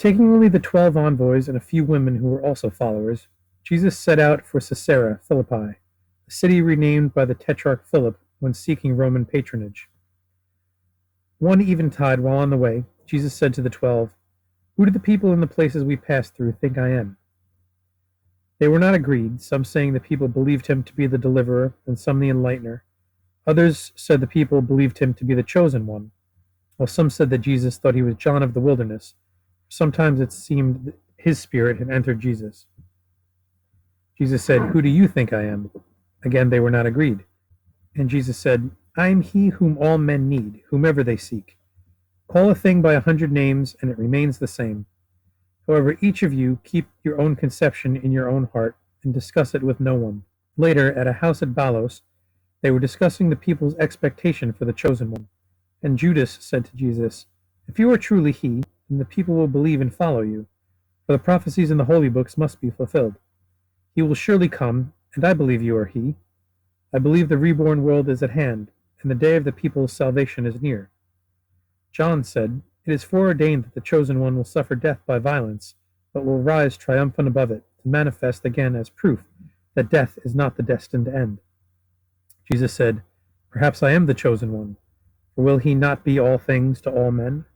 Taking only the 12 envoys and a few women who were also followers, Jesus set out for Caesarea Philippi, a city renamed by the Tetrarch Philip when seeking Roman patronage. One eventide while on the way, Jesus said to the 12, "Who do the people in the places we pass through think I am?" They were not agreed, some saying the people believed him to be the deliverer, and some the enlightener. Others said the people believed him to be the chosen one, while some said that Jesus thought he was John of the wilderness. Sometimes it seemed that his spirit had entered Jesus. Jesus said, "Who do you think I am?" Again they were not agreed. And Jesus said, "I am he whom all men need, whomever they seek. Call a thing by 100 names, and it remains the same. However, each of you keep your own conception in your own heart, and discuss it with no one." Later, at a house at Balos, they were discussing the people's expectation for the chosen one. And Judas said to Jesus, "If you are truly he, then the people will believe and follow you, for the prophecies in the holy books must be fulfilled. He will surely come, and I believe you are he. I believe the reborn world is at hand, and the day of the people's salvation is near." John said, "It is foreordained that the chosen one will suffer death by violence, but will rise triumphant above it, to manifest again as proof that death is not the destined end." Jesus said, "Perhaps I am the chosen one, for will he not be all things to all men?"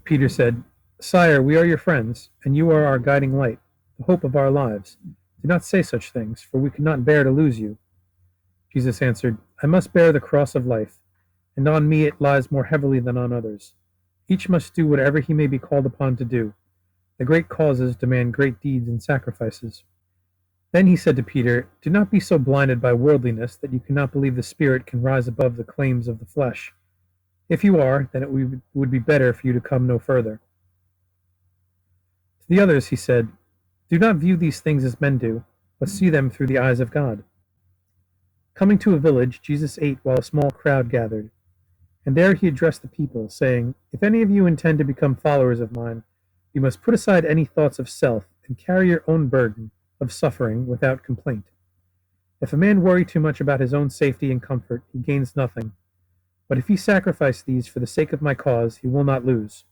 Peter said, "Sire, we are your friends, and you are our guiding light, the hope of our lives. Do not say such things, for we could not bear to lose you." Jesus answered, "I must bear the cross of life, and on me it lies more heavily than on others. Each must do whatever he may be called upon to do. The great causes demand great deeds and sacrifices." Then he said to Peter, "Do not be so blinded by worldliness that you cannot believe the Spirit can rise above the claims of the flesh. If you are, then it would be better for you to come no further." To the others he said, "Do not view these things as men do, but see them through the eyes of God." Coming to a village, Jesus ate while a small crowd gathered. And there he addressed the people, saying, "If any of you intend to become followers of mine, you must put aside any thoughts of self and carry your own burden of suffering without complaint. If a man worry too much about his own safety and comfort, he gains nothing. But if he sacrifice these for the sake of my cause, he will not lose.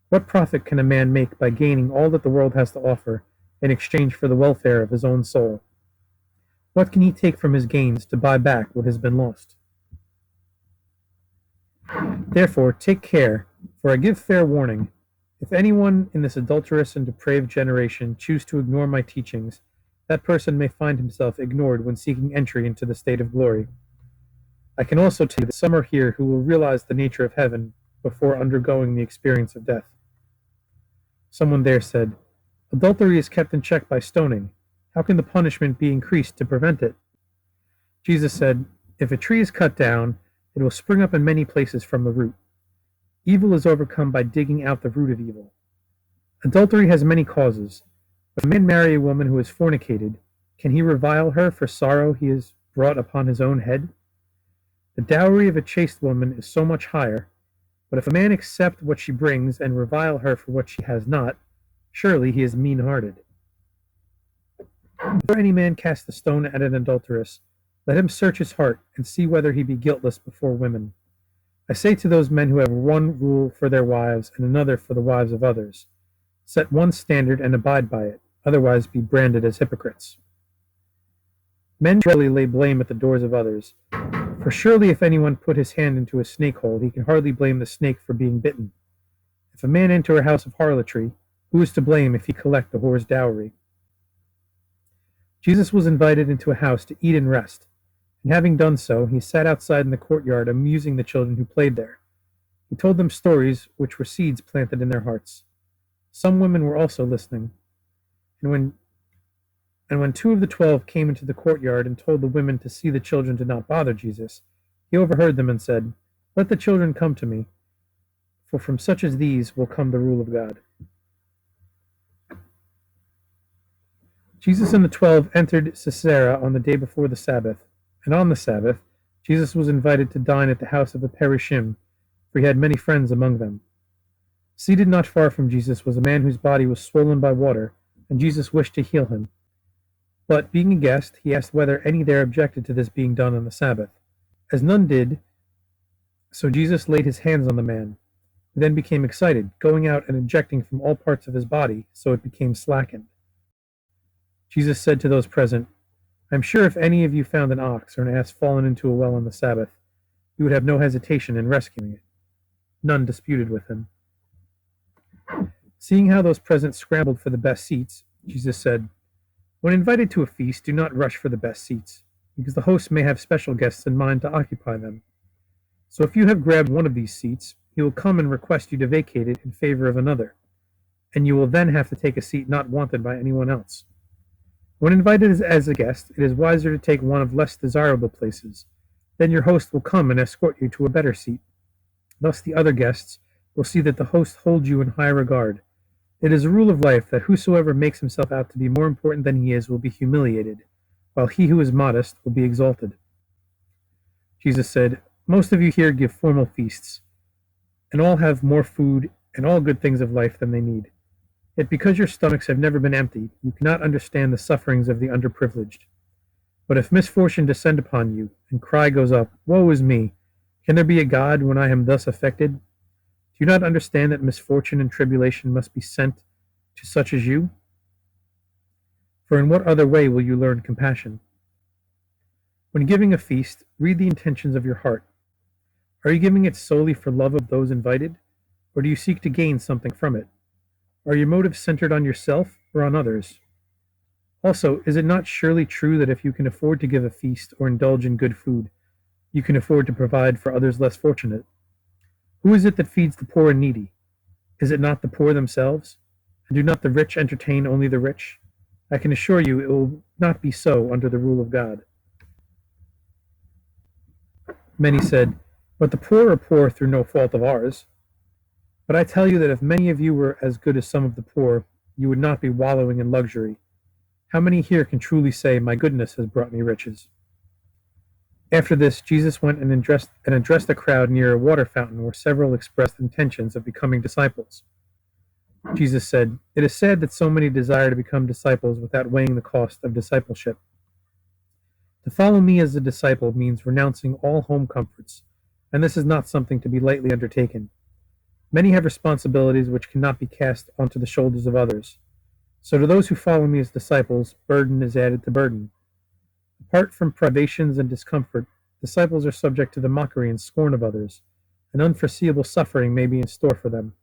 What profit can a man make by gaining all that the world has to offer in exchange for the welfare of his own soul? What can he take from his gains to buy back what has been lost? Therefore, take care, for I give fair warning. If anyone in this adulterous and depraved generation choose to ignore my teachings, that person may find himself ignored when seeking entry into the state of glory. I can also tell you that some are here who will realize the nature of heaven before undergoing the experience of death." Someone there said, "Adultery is kept in check by stoning. How can the punishment be increased to prevent it?" Jesus said, "If a tree is cut down, it will spring up in many places from the root. Evil is overcome by digging out the root of evil. Adultery has many causes. If a man marry a woman who has fornicated, can he revile her for sorrow he has brought upon his own head? The dowry of a chaste woman is so much higher, but if a man accept what she brings and revile her for what she has not, surely he is mean-hearted. Before any man cast a stone at an adulteress, let him search his heart and see whether he be guiltless before women. I say to those men who have one rule for their wives and another for the wives of others, set one standard and abide by it, otherwise be branded as hypocrites. Men readily lay blame at the doors of others, for surely if anyone put his hand into a snake hole, he can hardly blame the snake for being bitten. If a man enter a house of harlotry, who is to blame if he collect the whore's dowry?" Jesus was invited into a house to eat and rest, and having done so, he sat outside in the courtyard amusing the children who played there. He told them stories which were seeds planted in their hearts. Some women were also listening. And when 2 of the 12 came into the courtyard and told the women to see the children did not bother Jesus, he overheard them and said, "Let the children come to me, for from such as these will come the rule of God." Jesus and the 12 entered Caesarea on the day before the Sabbath, and on the Sabbath, Jesus was invited to dine at the house of a Perishim, for he had many friends among them. Seated not far from Jesus was a man whose body was swollen by water, and Jesus wished to heal him. But, being a guest, he asked whether any there objected to this being done on the Sabbath. As none did, so Jesus laid his hands on the man. He then became excited, going out and injecting from all parts of his body, so it became slackened. Jesus said to those present, I am sure if any of you found an ox or an ass fallen into a well on the Sabbath, you would have no hesitation in rescuing it. None disputed with him. Seeing how those present scrambled for the best seats, Jesus said, When invited to a feast, do not rush for the best seats, because the host may have special guests in mind to occupy them. So if you have grabbed one of these seats, he will come and request you to vacate it in favor of another, and you will then have to take a seat not wanted by anyone else. When invited as a guest, it is wiser to take one of less desirable places. Then your host will come and escort you to a better seat. Thus the other guests will see that the host holds you in high regard. It is a rule of life that whosoever makes himself out to be more important than he is will be humiliated, while he who is modest will be exalted. Jesus said, Most of you here give formal feasts, and all have more food and all good things of life than they need. Yet because your stomachs have never been emptied, you cannot understand the sufferings of the underprivileged. But if misfortune descend upon you, and cry goes up, Woe is me! Can there be a God when I am thus affected? Do you not understand that misfortune and tribulation must be sent to such as you? For in what other way will you learn compassion? When giving a feast, read the intentions of your heart. Are you giving it solely for love of those invited, or do you seek to gain something from it? Are your motives centered on yourself or on others? Also, is it not surely true that if you can afford to give a feast or indulge in good food, you can afford to provide for others less fortunate? Who is it that feeds the poor and needy? Is it not the poor themselves? And do not the rich entertain only the rich? I can assure you it will not be so under the rule of God. Many said, But the poor are poor through no fault of ours. But I tell you that if many of you were as good as some of the poor, you would not be wallowing in luxury. How many here can truly say, My goodness has brought me riches? After this, Jesus went and addressed a crowd near a water fountain where several expressed intentions of becoming disciples. Jesus said, It is sad that so many desire to become disciples without weighing the cost of discipleship. To follow me as a disciple means renouncing all home comforts, and this is not something to be lightly undertaken. Many have responsibilities which cannot be cast onto the shoulders of others. So to those who follow me as disciples, burden is added to burden. Apart from privations and discomfort, disciples are subject to the mockery and scorn of others, and unforeseeable suffering may be in store for them.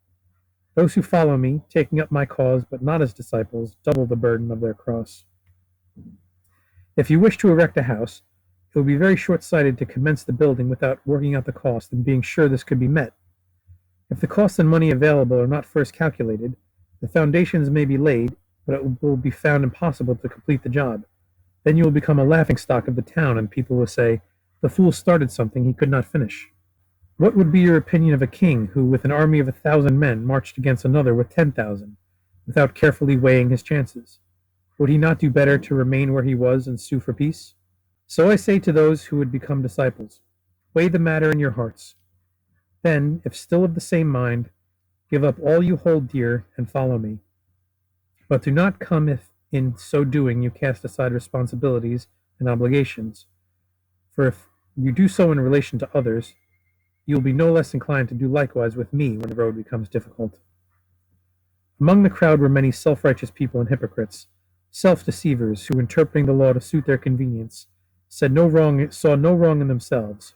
Those who follow me, taking up my cause but not as disciples, double the burden of their cross. If you wish to erect a house, it will be very short-sighted to commence the building without working out the cost and being sure this could be met. If the cost and money available are not first calculated, the foundations may be laid, but it will be found impossible to complete the job. Then you will become a laughingstock of the town, and people will say, The fool started something he could not finish. What would be your opinion of a king who, with an army of 1,000 men, marched against another with 10,000, without carefully weighing his chances? Would he not do better to remain where he was and sue for peace? So I say to those who would become disciples, weigh the matter in your hearts. Then, if still of the same mind, give up all you hold dear and follow me. But do not come if in so doing you cast aside responsibilities and obligations. For if you do so in relation to others, you will be no less inclined to do likewise with me when the road becomes difficult. Among the crowd were many self-righteous people and hypocrites, self-deceivers who, interpreting the law to suit their convenience, saw no wrong in themselves,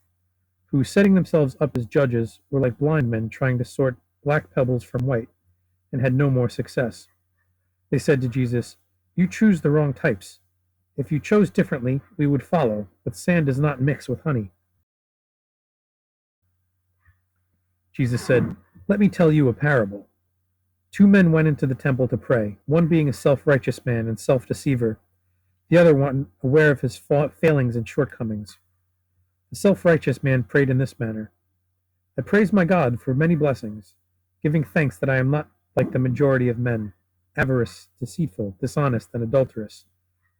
who, setting themselves up as judges, were like blind men trying to sort black pebbles from white, and had no more success. They said to Jesus, You choose the wrong types. If you chose differently, we would follow, but sand does not mix with honey. Jesus said, Let me tell you a parable. 2 men went into the temple to pray, one being a self-righteous man and self-deceiver, the other one aware of his failings and shortcomings. The self-righteous man prayed in this manner, I praise my God for many blessings, giving thanks that I am not like the majority of men, avarice, deceitful, dishonest, and adulterous.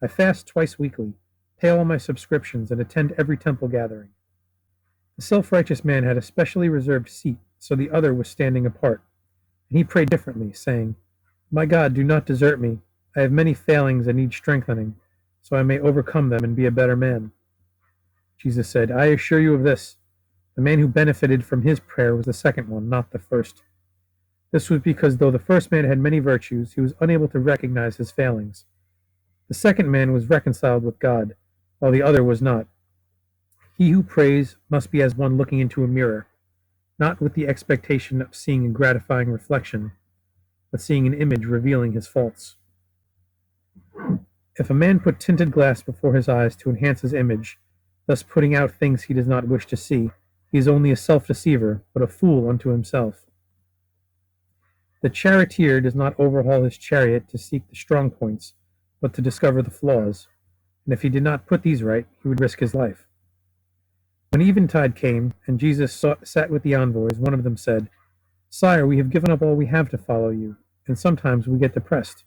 I fast twice weekly, pay all my subscriptions, and attend every temple gathering. The self-righteous man had a specially reserved seat, so the other was standing apart. And he prayed differently, saying, My God, do not desert me. I have many failings and need strengthening, so I may overcome them and be a better man. Jesus said, I assure you of this, the man who benefited from his prayer was the second one, not the first. This was because though the first man had many virtues, he was unable to recognize his failings. The second man was reconciled with God, while the other was not. He who prays must be as one looking into a mirror, not with the expectation of seeing a gratifying reflection, but seeing an image revealing his faults. If a man put tinted glass before his eyes to enhance his image, thus putting out things he does not wish to see, he is only a self-deceiver, but a fool unto himself. The charioteer does not overhaul his chariot to seek the strong points, but to discover the flaws, and if he did not put these right, he would risk his life. When eventide came, and Jesus sat with the envoys, one of them said, "Sire, we have given up all we have to follow you, and sometimes we get depressed."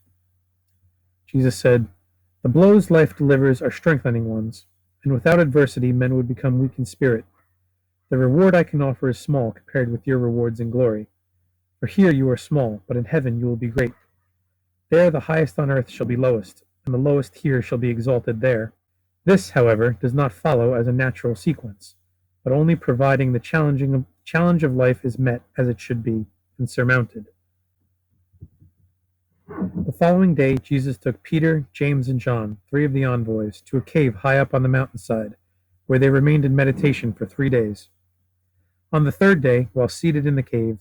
Jesus said, "The blows life delivers are strengthening ones, and without adversity men would become weak in spirit. The reward I can offer is small compared with your rewards in glory. For here you are small, but in heaven you will be great. There the highest on earth shall be lowest, and the lowest here shall be exalted there. This, however, does not follow as a natural sequence, but only providing the challenge of life is met as it should be, and surmounted." The following day Jesus took Peter, James, and John, three of the envoys, to a cave high up on the mountainside, where they remained in meditation for 3 days. On the third day, while seated in the cave,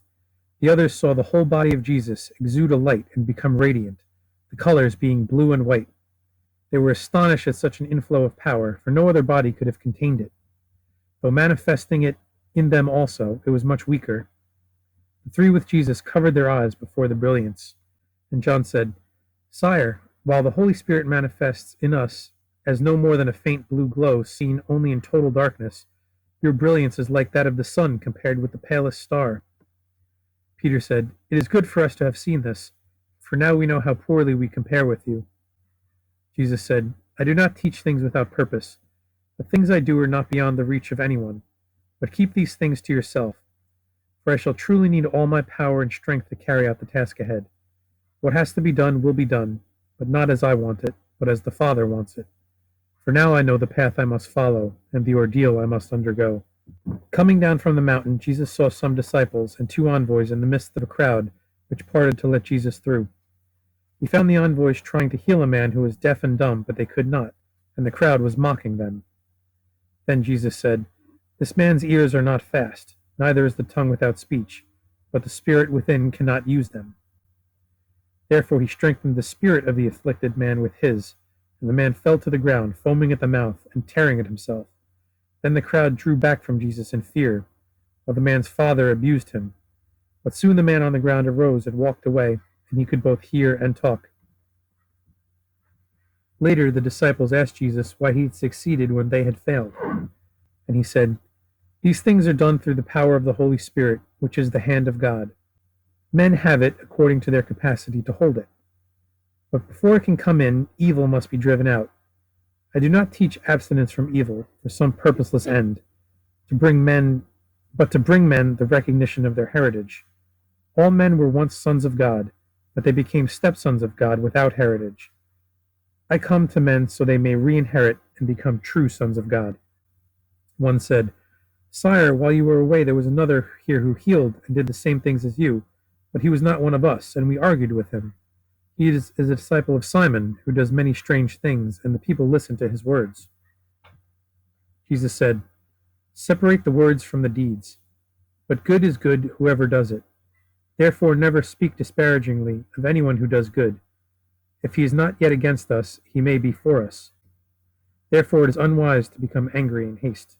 the others saw the whole body of Jesus exude a light and become radiant, the colors being blue and white. They were astonished at such an inflow of power, for no other body could have contained it. Though manifesting it in them also, it was much weaker. The three with Jesus covered their eyes before the brilliance. And John said, "Sire, while the Holy Spirit manifests in us as no more than a faint blue glow seen only in total darkness, your brilliance is like that of the sun compared with the palest star." Peter said, "It is good for us to have seen this, for now we know how poorly we compare with you." Jesus said, "I do not teach things without purpose. The things I do are not beyond the reach of anyone, but keep these things to yourself, for I shall truly need all my power and strength to carry out the task ahead. What has to be done will be done, but not as I want it, but as the Father wants it. For now I know the path I must follow, and the ordeal I must undergo." Coming down from the mountain, Jesus saw some disciples and 2 envoys in the midst of a crowd, which parted to let Jesus through. He found the envoys trying to heal a man who was deaf and dumb, but they could not, and the crowd was mocking them. Then Jesus said, "This man's ears are not fast, neither is the tongue without speech, but the spirit within cannot use them." Therefore he strengthened the spirit of the afflicted man with his, and the man fell to the ground, foaming at the mouth and tearing at himself. Then the crowd drew back from Jesus in fear, while the man's father abused him. But soon the man on the ground arose and walked away, and he could both hear and talk. Later the disciples asked Jesus why he had succeeded when they had failed. And he said, "These things are done through the power of the Holy Spirit, which is the hand of God. Men have it according to their capacity to hold it. But before it can come in, evil must be driven out. I do not teach abstinence from evil for some purposeless end, to bring men the recognition of their heritage. All men were once sons of God, but they became stepsons of God without heritage. I come to men so they may re-inherit and become true sons of God." One said, "Sire, while you were away there was another here who healed and did the same things as you, but he was not one of us, and we argued with him. He is a disciple of Simon, who does many strange things, and the people listen to his words." Jesus said, "Separate the words from the deeds. But good is good whoever does it. Therefore never speak disparagingly of anyone who does good. If he is not yet against us, he may be for us. Therefore it is unwise to become angry in haste."